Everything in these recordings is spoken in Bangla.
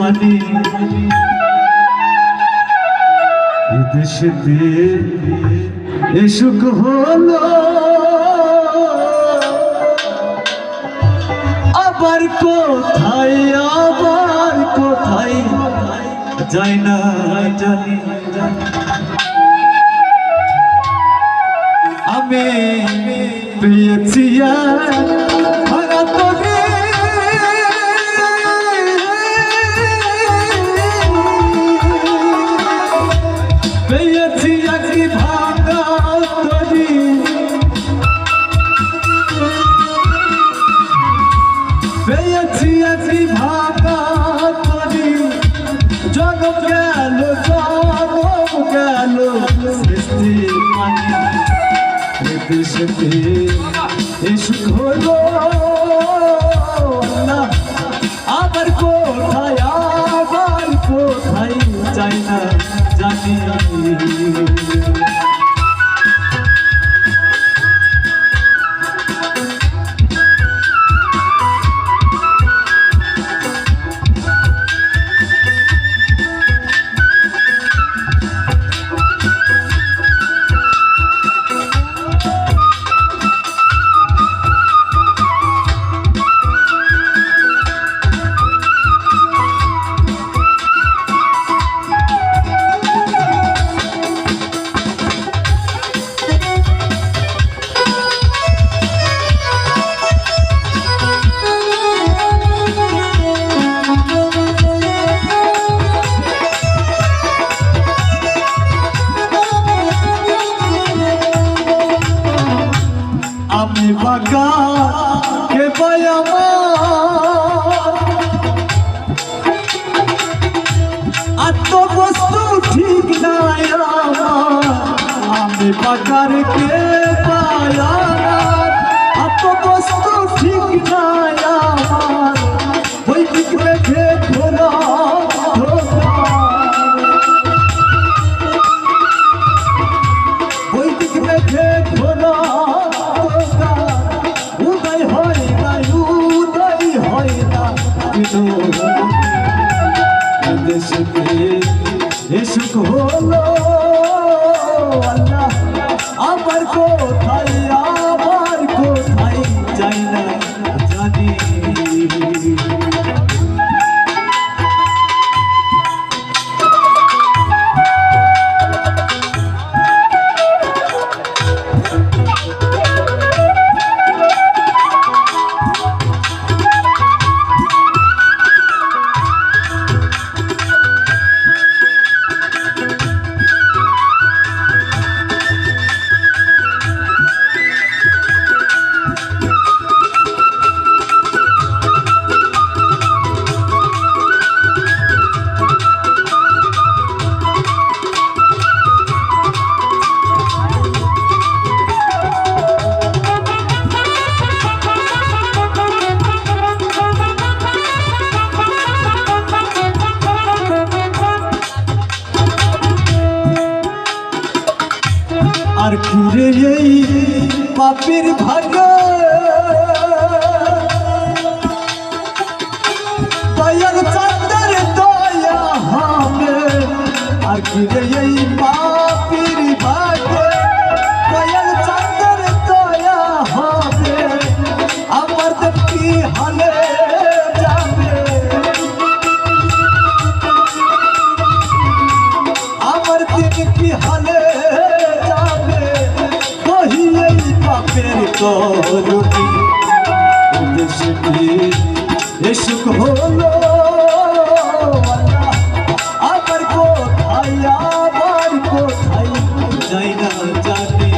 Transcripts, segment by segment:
পানি দেশেতে এসুক হলো আবার কোথায় যাই না জানি আমি পেয়েছি ভাঙা তোরে পেয়েছি একই ভাঙা তোরে পেয়েছি একই ভাঙা তোরে জনম গেল সৃষ্টি মানি দেশেতে এসুক হলো না আবার কোথায় যাই না জানি আমি বাঁকা কে পাই আত্মবস্তু ঠিক নাই আমি বাঁকার কে পাই আত্মবস্তু ঠিক নাই ওই দিক রেখে ঘোরা ওই দিক রেখে ঘোরা দেশেতে এসুক হলো আল্লাহ আবার কোথায় যাই না জানি আর ঘুরে এই পাপের ভাগ্য দয়ার চাঁদের দয়া হবে আর ঘুরে এই পাপের ভাগ্য দয়ার চাঁদের দয়া হবে আমার কি হালে যাবে আমার কি হালে করুনি দেশেতে এসুক হলো আবার কোথায় যাই না জানি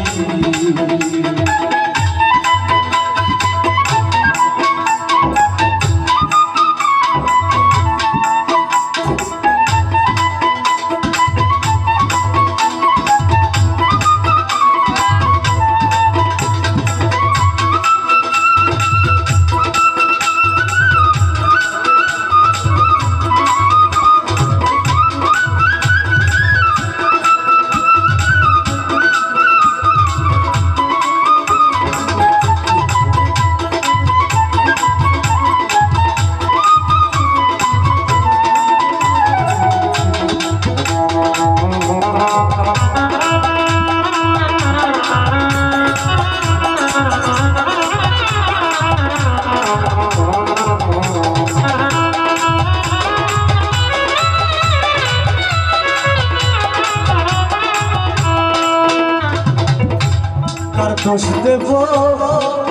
দেব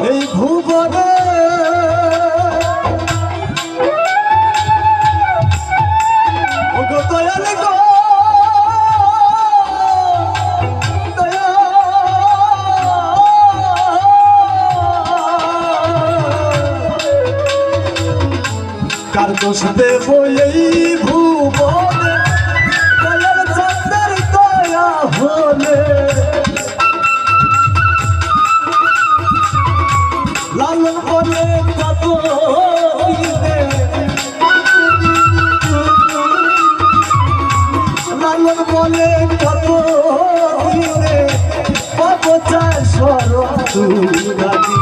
এই ভুবনে ওগো দয়াল গো কার দোষ দেব এই ভুবনে দয়াল চাঁদের দয়া হলে লালন বলে কত দিনে লালন বলে কত দিনে পাপ চায় সরতুরানি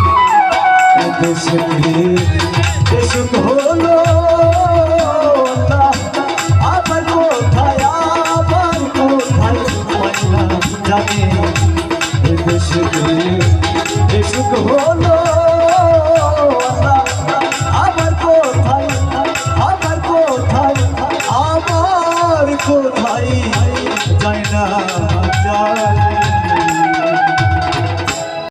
দেশে দেশুক হলো না আবার কোথায় ময়না জানে দেশে দেশুক হলো